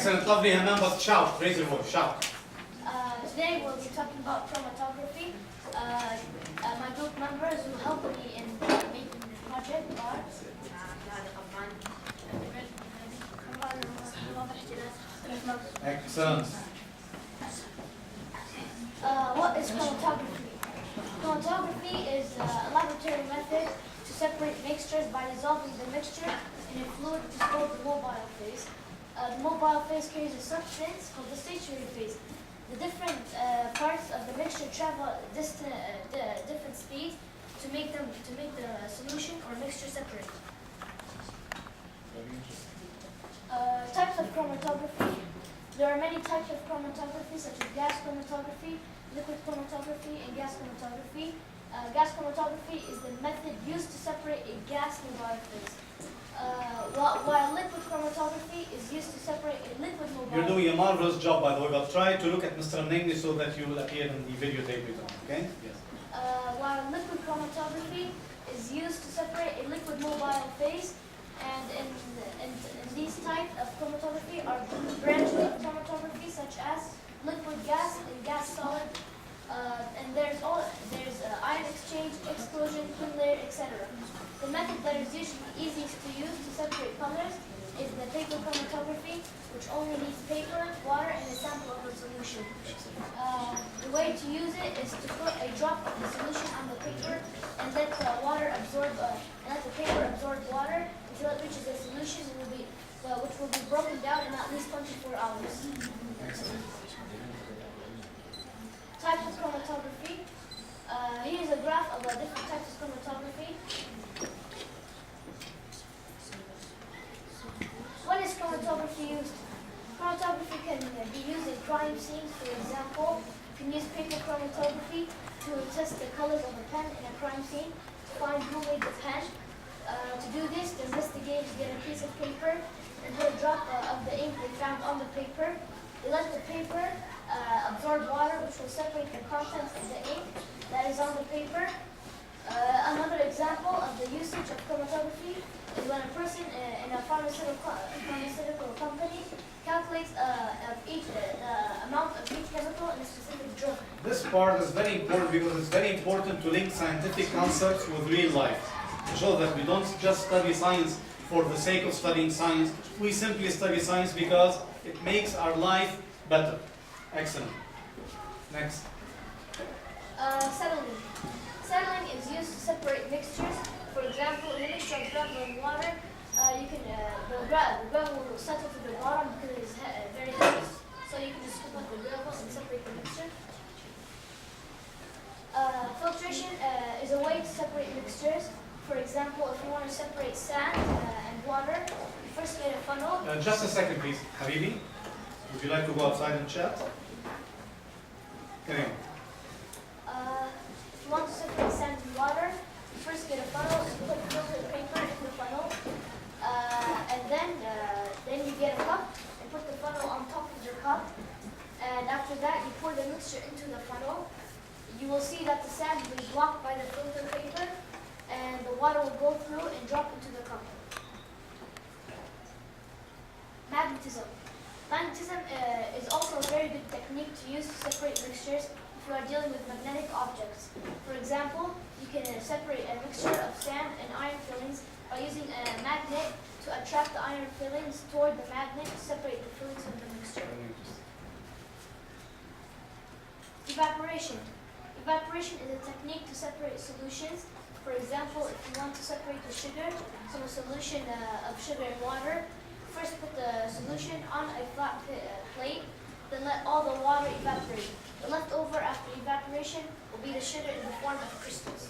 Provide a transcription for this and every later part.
Excellent, lovely, Hanan, but shout, raise your voice, shout. Today we'll be talking about chromatography. My group members who helped me in making this project are Excellent. What is chromatography? Chromatography is a laboratory method to separate mixtures by dissolving the mixture in a fluid which is called the mobile phase. The mobile phase carries a substance called the stationary phase. The different parts of the mixture travel different speeds to make the solution or mixture separate. Types of chromatography. There are many types of chromatography, such as gas chromatography, liquid chromatography, and gas chromatography. Gas chromatography is the method used to separate a gas mobile phase. While liquid chromatography is used to separate a liquid mobile. You're doing a marvelous job, by the way, but try to look at Mr. Namni so that you will appear in the videotape later on, okay? Yes. While liquid chromatography is used to separate a liquid mobile phase, and in these types of chromatography are branches of chromatography such as liquid gas and gas solid, and there's ion exchange, exclusion, thin layer, etc. The method that is usually easiest to use to separate colors is the paper chromatography, which only needs paper, water, and a sample of the solution. The way to use it is to put a drop of the solution on the paper and let the paper absorb water until it reaches the solution, which will be broken down in at least 24 hours. Types of chromatography. Here's a graph of the different types of chromatography. When is chromatography used? Chromatography can be used in crime scenes, for example. You can use paper chromatography to test the colors of a pen in a crime scene, to find who made the pen. To do this, the investigators get a piece of paper and put a drop of the ink they found on the paper. They let the paper absorb water, which will separate the contents of the ink that is on the paper. Another example of the usage of chromatography is when a person in a pharmaceutical company calculates the amount of each chemical in a specific drug. This part is very important because it's very important to link scientific concepts with real life. To show that we don't just study science for the sake of studying science, we simply study science because it makes our life better. Excellent. Next. Settling. Settling is used to separate mixtures. For example, in a mixture of gravel and water, the gravel will settle to the bottom because it is very heavy. So you can just scoop up the gravel and separate the mixture. Filtration is a way to separate mixtures. For example, if you want to separate sand and water, you first get a funnel. Just a second, please. Habibi, would you like to go outside and chat? Come If you want to separate sand and water, you first get a funnel and put filtered paper in the funnel. And then you get a cup and put the funnel on top of your cup. And after that, you pour the mixture into the funnel. You will see that the sand will be blocked by the filter paper, and the water will go through and drop into the cup. Magnetism. Magnetism is also a very good technique to use to separate mixtures if you are dealing with magnetic objects. For example, you can separate a mixture of sand and iron fillings by using a magnet to attract the iron fillings toward the magnet to separate the fillings from the mixture. Evaporation. Evaporation is a technique to separate solutions. For example, if you want to separate the sugar from a solution of sugar and water, first put the solution on a flat plate, then let all the water evaporate. The leftover after evaporation will be the sugar in the form of crystals.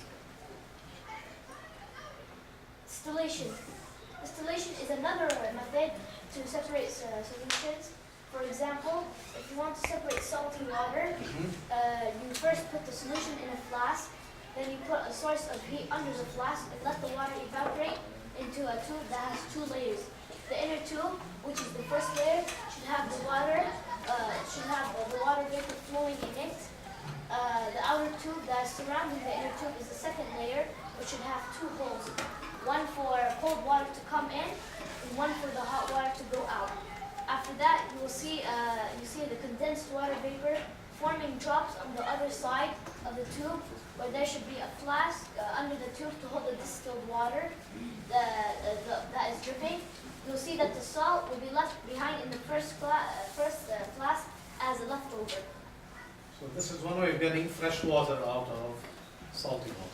Distillation. Distillation is another method to separate solutions. For example, if you want to separate salty water, you first put the solution in a flask, then you put a source of heat under the flask and let the water evaporate into a tube that has two layers. The inner tube, which is the first layer, should have the water vapor flowing in it. The outer tube that is surrounding the inner tube is the second layer, which should have two holes, one for cold water to come in and one for the hot water to go out. After after that, you see the condensed water vapor forming drops on the other side of the tube, where there should be a flask under the tube to hold the distilled water that is dripping. You'll see that the salt will be left behind in the first flask as a leftover. So this is one way of getting fresh water out of salty water.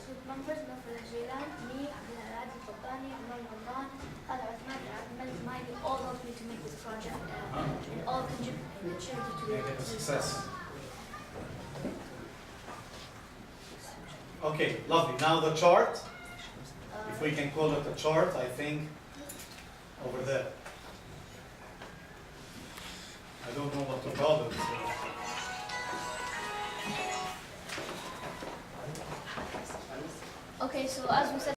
صوت منفذ الجيلان مي عبد الهادي القباني عمر رمضان خالد عثمان عبد المجيد all helped me to make this project and all contributed to Make it a it. success. Okay, lovely. Now the chart, if we can call it a chart, I think over there. I don't know what to call it. Okay, so as we said.